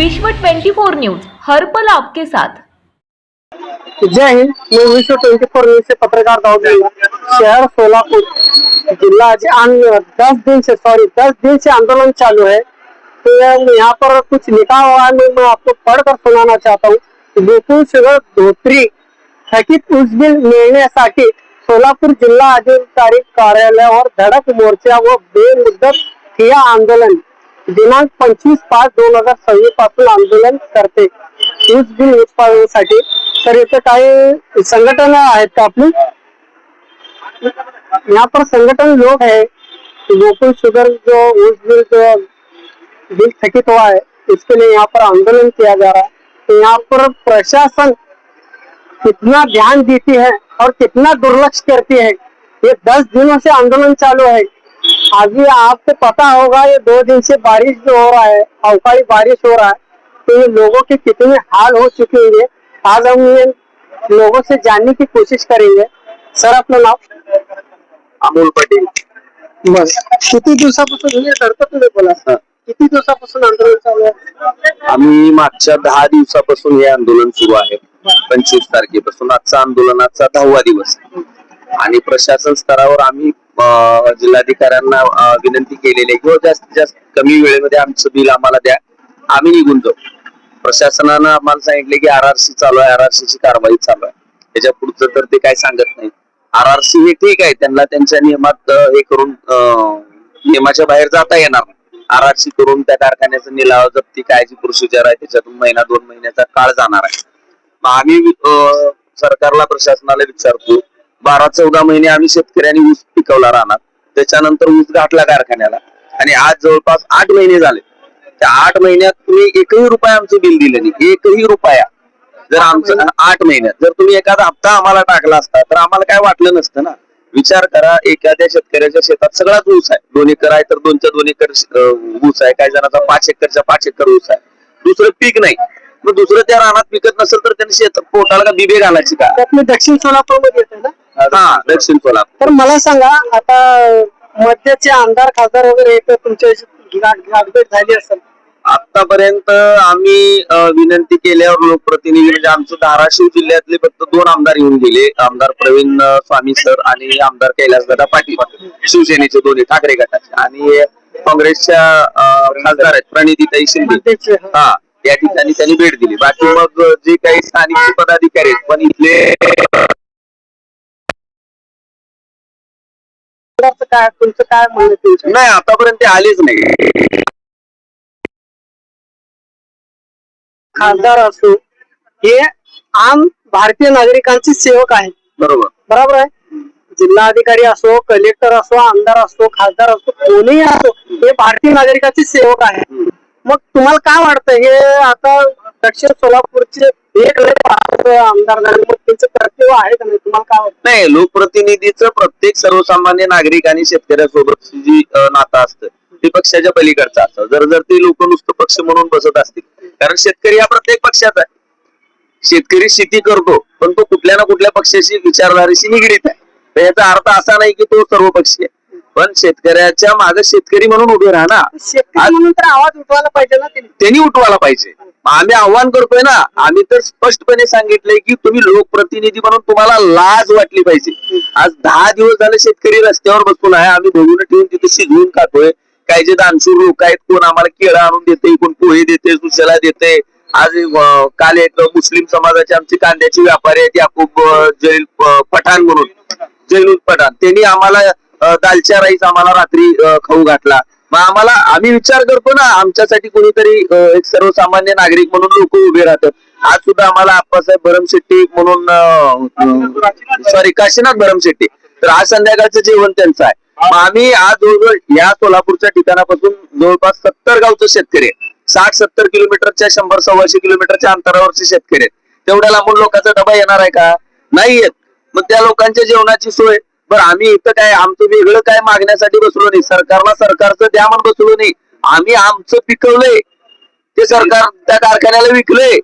विश्व 24 न्यूज हर पल आपके साथ। जय हिंद। मैं विश्व 24 न्यूज से पत्रकार दाऊद शहर सोलापुर जिला आज 10 दिन से आंदोलन चालू है। तो यहाँ पर कुछ लिखा हुआ है, मैं आपको पढ़कर सुनाना चाहता हूँ। गोकुळ शुगर धोत्री थकीत ऊस बिल मिळण्यासाठी सोलापूर जिल्हा अधिकारी कार्यालय और धडक मोर्चा व बेमुदत ठिय्या आंदोलन दिनांक 25/5/2026 पासून आंदोलन करते ऊस बिल उत्पादनासाठी। तर इथे काही संघटना आहेत का आपली? यहाँ पर संगठन लोग है। गोकुल शुगर जो ऊस बिल स्थगित हुआ है, इसके लिए यहाँ पर आंदोलन किया जा रहा है। तो यहाँ पर प्रशासन कितना ध्यान देती है और कितना दुर्लक्ष करती है। ये 10 दिनों से आंदोलन चालू है। अभी आपको पता होगा, ये 2 दिन से बारिश जो हो रहा है, अवकाळी बारिश हो रहा है, तो ये लोगों के कितने हाल हो चुके हैं। आज हम ये लोगों से जानने की कोशिश करेंगे। सर, आपलं नाव? अमोल पटेल। बस किती दिवसापासून हे करतो तुम्ही बोला? किती दिवसापासून आंदोलन चालू आहे? आम्ही मागच्या 10 दिवसापासून हे आंदोलन सुरू आहे। 25 तारखेपासून आजचा आंदोलनाचा 10वा दिवस आणि प्रशासन स्तरावर आम्ही जिल्हाधिकाऱ्यांना विनंती केलेली आहे की जास्तीत जास्त कमी वेळेमध्ये आमचं बिल आम्हाला द्या, आम्ही निघून जाऊ। प्रशासनानं आम्हाला सांगितले की आरआरसी चालू आहे, आरआरसी ची कारवाई चालू आहे। त्याच्या पुढचं तर ते काय सांगत नाही। आरआरसी हे ठीक आहे, त्यांना त्यांच्या नियमात हे करून नियमाच्या बाहेर जाता येणार नाही। आरआरसी करून त्या कारखान्याचा निलाव जप्ती काय जी प्रोसिजर आहे त्याच्यातून 1-2 महिन्याचा काळ जाणार आहे। मग आम्ही सरकारला प्रशासनाला विचारतो, 12-14 महिने आम्ही शेतकऱ्यांनी ऊस पिकवला राहणार, त्याच्यानंतर ऊस गाठला कारखान्याला आणि आज जवळपास 8 महिने झाले। त्या 8 महिन्यात तुम्ही एकही रुपया आमचं बिल दिलं नाही, एकही रुपया। जर आमचं 8 महिन्यात जर तुम्ही एखादा हप्ता आम्हाला टाकला असता तर आम्हाला काय वाटलं नसतं ना। विचार करा, एखाद्या शेतकऱ्याच्या शेतात सगळाच ऊस आहे, 2 एकर आहे तर 2च्या 2 एकर ऊस आहे, काही जणांचा 5 एकरच्या 5 एकर ऊस आहे, दुसरं पीक नाही। मग दुसरं त्या रानात पिकत नसेल तर त्यांनी शेतात पोटाला का बिबे घालायची का? आपले दक्षिण सोलापूर मध्ये येते ना? हा, दक्षिण सोलापूर। तर मला सांगा, आता मध्याचे आमदार खासदार वगैरे एक तुमच्या गाठभेट झाली असेल? आतापर्यंत आम्ही विनंती केल्यावर लोकप्रतिनिधी म्हणजे आमचं धाराशिव जिल्ह्यातले फक्त 2 आमदार येऊन गेले, आमदार प्रवीण स्वामी सर आणि आमदार कैलासदादा पाटील, शिवसेनेचे दोन्ही ठाकरे गटाचे, आणि काँग्रेसच्या खासदार आहेत प्रणितीताई शिंदे, हा, या ठिकाणी त्यांनी भेट दिली। बाकी मग जे काही स्थानिक पदाधिकारी आहेत पण इथले काय तुमचं काय म्हणणं? नाही, आतापर्यंत ते आलेच नाही। खासदार असो हे आम भारतीय नागरिकांचे सेवक आहेत, बरोबर आहे। जिल्हाधिकारी असो, कलेक्टर असो, आमदार असो, खासदार असो, कोणीही असो, हे भारतीय नागरिकांचे सेवक आहेत। मग तुम्हाला काय वाटतं, हे आता दक्षिण सोलापूरचे एक आमदार झाले, मग त्यांचं कर्तव्य आहे का नाही? तुम्हाला काय वाटतं? नाही, लोकप्रतिनिधीचं प्रत्येक सर्वसामान्य नागरिक आणि शेतकऱ्यासोबत जी नातं असतं ते पक्षाच्या पलीकडचं असतं। जर ते लोक नुसतं पक्ष म्हणून बसत असतील, कारण शेतकरी हा प्रत्येक पक्षाचा आहे। शेतकरी शेती करतो पण तो कुठल्या ना कुठल्या पक्षाशी विचारधारेशी निगडीत आहे। तर याचा अर्थ असा नाही की तो सर्वपक्षीय, पण शेतकऱ्याच्या मागे शेतकरी म्हणून उभे राहा। शेतकरी म्हणून तर आवाज उठवायला पाहिजे ना, त्यांनी उठवायला पाहिजे। आम्ही आव्हान करतोय ना, आम्ही तर स्पष्टपणे सांगितलंय की तुम्ही लोकप्रतिनिधी म्हणून तुम्हाला लाज वाटली पाहिजे। आज 10 दिवस झाले शेतकरी रस्त्यावर बसून आहे, आम्ही भोगून ठेवून तिथे शिजवून खातोय। काही जे दानशूर लोक आहेत, कोण आम्हाला केळं आणून देते, कोण पोहे देते, सुशला देते। आज काल एक मुस्लिम समाजाचे आमचे कांद्याचे व्यापारी आहेत, याकूब जैल पठाण म्हणून, जैलूल पठाण, त्यांनी आम्हाला दालच्या राईस आम्हाला रात्री खाऊ घातला। मग आम्ही विचार करतो ना, आमच्यासाठी कोणीतरी एक सर्वसामान्य नागरिक म्हणून लोक उभे राहतात। आज सुद्धा आम्हाला आप्पासाहेब भरमशेट्टी म्हणून, सॉरी, काशीनाथ भरमशेट्टी, तर आज संध्याकाळचं जेवण त्यांचं आहे। मग आम्ही आज जवळजवळ या सोलापूरच्या ठिकाणापासून जवळपास 70 गावचं शेतकरी आहे, 60-70 किलोमीटरच्या 100-125 किलोमीटरच्या अंतरावरचे शेतकरी आहेत। तेवढ्या लांबून लोकांचा डबा येणार आहे का? नाही येत। मग त्या लोकांच्या जेवणाची सोय, बरं आम्ही इथं काय आमचं वेगळं काय मागण्यासाठी बसलो नाही, सरकारला सरकारचं द्या म्हणून बसलो नाही। आम्ही आमचं पिकवलंय, ते सरकार त्या कारखान्याला विकलंय,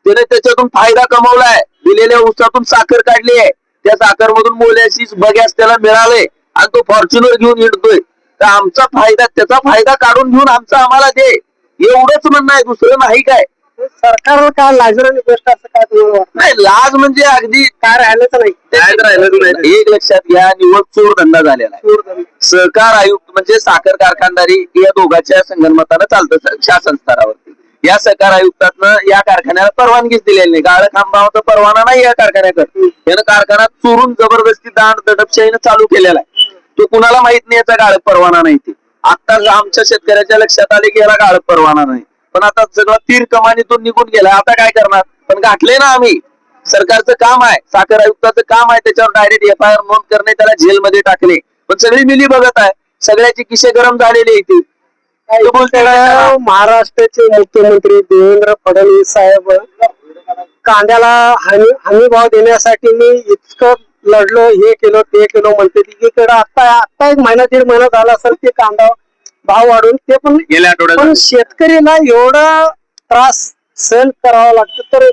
त्याने त्याच्यातून फायदा कमवलाय, दिलेल्या ऊसातून साखर काढली आहे, त्या साखर मधून मोल्याशीच बगॅस त्याला मिळाले आणि तो फॉर्च्युनर घेऊन हिंडतोय। तर आमचा फायदा, त्याचा फायदा काढून घेऊन आमचा आम्हाला दे। एवढंच म्हणणं आहे, दुसरं नाही काय. सरकारला काय लाजवानी गोष्ट असं काय तुम्हाला वाटतं? नाही, लाज म्हणजे अगदी काय राहिलंच नाही. काय राहिलं नाही. एक लक्षात घ्या, निव्वळ चोर धंदा झालेला आहे. सहकार आयुक्त म्हणजे साखर कारखानदारी या दोघांच्या संगनमतानं चालतं शासन स्तरावरती. या सहकार आयुक्तातनं या कारखान्याला परवानगीच दिलेली नाही. गाळं खांबावचा परवाना नाही या कारखान्याकडे. यानं कारखाना चोरून जबरदस्ती दांड दडपशाहीनं चालू केलेला आहे. तो कुणाला माहित नाही याचा गाळक परवाना नाही. ते आता आमच्या शेतकऱ्याच्या लक्षात आले की याला गाळक परवाना नाही, पण आता सगळं तीर कमानीतून निघून गेला. आता काय करणार? पण गाठले ना आम्ही. सरकारचं काम आहे, साखर आयुक्ताचं काम आहे त्याच्यावर डायरेक्ट FIR नोंद करणे, त्याला जेलमध्ये टाकणे. पण सगळी मिली बघत आहे, सगळ्याची किशे गरम झालेली आहे. महाराष्ट्राचे मुख्यमंत्री देवेंद्र फडणवीस साहेब कांद्याला हमी भाव देण्यासाठी मी इतकं लढलो, हे केलं ते केलं म्हणते. तिकडे आता एक महिना दीड महिना झाला असेल ते कांदा भाव वाढून, ते पण गेल्या आठवड्यात. पण शेतकरीला एवढा त्रास सहन करावा लागतो. तर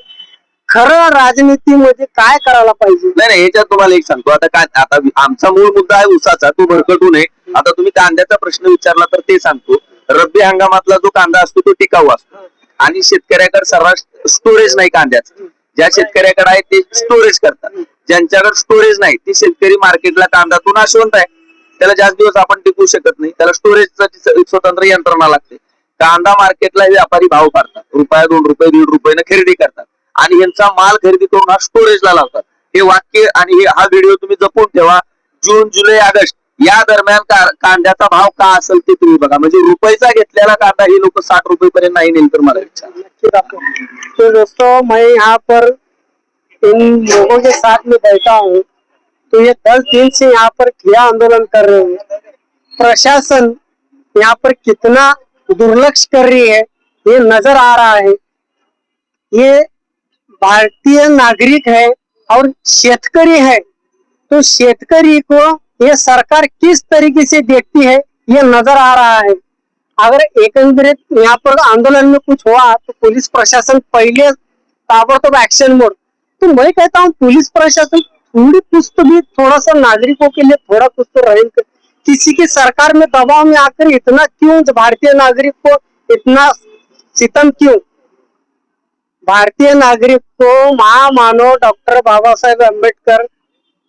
खरं राजनीतीमध्ये काय करायला पाहिजे? नाही, याच्यात तुम्हाला एक सांगतो. आता आमचा मूळ मुद्दा आहे ऊसाचा, तो भरकटू नये. आता तुम्ही कांद्याचा प्रश्न विचारला तर ते सांगतो. रब्बी हंगामातला जो कांदा असतो तो टिकाऊ असतो आणि शेतकऱ्याकडे सर्रास स्टोरेज नाही कांद्याचं. ज्या शेतकऱ्याकडे आहे ते स्टोरेज करतात, ज्यांच्याकडे स्टोरेज नाही ते शेतकरी मार्केटला कांदातून नाशवंत आहे. त्याला जास्त दिवस आपण टिकू शकत नाही, त्याला स्टोरेजचं स्वतंत्र यंत्रणा लागते. कांदा मार्केटला व्यापारी भाव पाडतात, ₹1, ₹2, ₹1.5 खरेदी करतात आणि यांचा माल खरेदी करून हा स्टोरेजला लावतात. हे वाक्य आणि हा व्हिडिओ तुम्ही जपून ठेवा. जून, जुलै, ऑगस्ट या दरम्यान कांद्याचा भाव का असेल ते तुम्ही बघा. म्हणजे रुपयाचा घेतलेला कांदा हे लोक ₹60 पर्यंत नाही नेल तर मला विचार. तो दोस्तों, मैं यहाँ पर इन लोगों के साथ में बैठा हूँ, तो ये 10 दिन से यहाँ पर ठिया आंदोलन कर रहे हैं. प्रशासन यहाँ पर कितना दुर्लक्ष कर रही है ये नजर आ रहा है. ये भारतीय नागरिक है और शेतकरी है, तो शेतकरी को ये सरकार किस तरीके से देखती है ये नजर आ रहा है. अगर एकंदरित यहाँ पर आंदोलन में कुछ हुआ तो पुलिस प्रशासन पहले ताबड़तोड़ एक्शन मोड. तो मैं कहता हूँ पुलिस प्रशासन थोड़ी कुछ तो भी थोड़ा सा नागरिकों के लिए थोड़ा कुछ तो रहेगा. किसी की सरकार में दबाव में आकर इतना क्यों भारतीय नागरिक को इतना सितम क्यों? भारतीय नागरिक को महामानव डॉक्टर बाबासाहेब आंबेडकर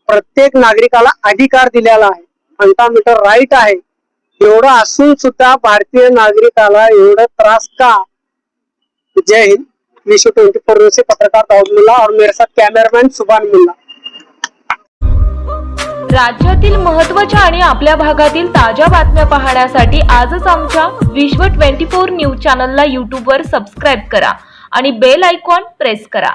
प्रत्येक नागरिकाला अधिकार दिलेला आहे, फंडामेंटल राईट आहे. एवढं असून सुद्धा भारतीय नागरिकाला एवढा त्रास का? जय हिंद. विश्व 24 से पत्रकार दाऊद मुल्ला और मेरे साथ कैमरामैन सुभान मुल्ला. राज्यातील महत्त्वाच्या आणि आपल्या भागातील ताज्या बातम्या पाहण्यासाठी आजच आमच्या विश्व 24 न्यूज चॅनलला YouTube वर सबस्क्राईब करा आणि बेल आयकॉन प्रेस करा.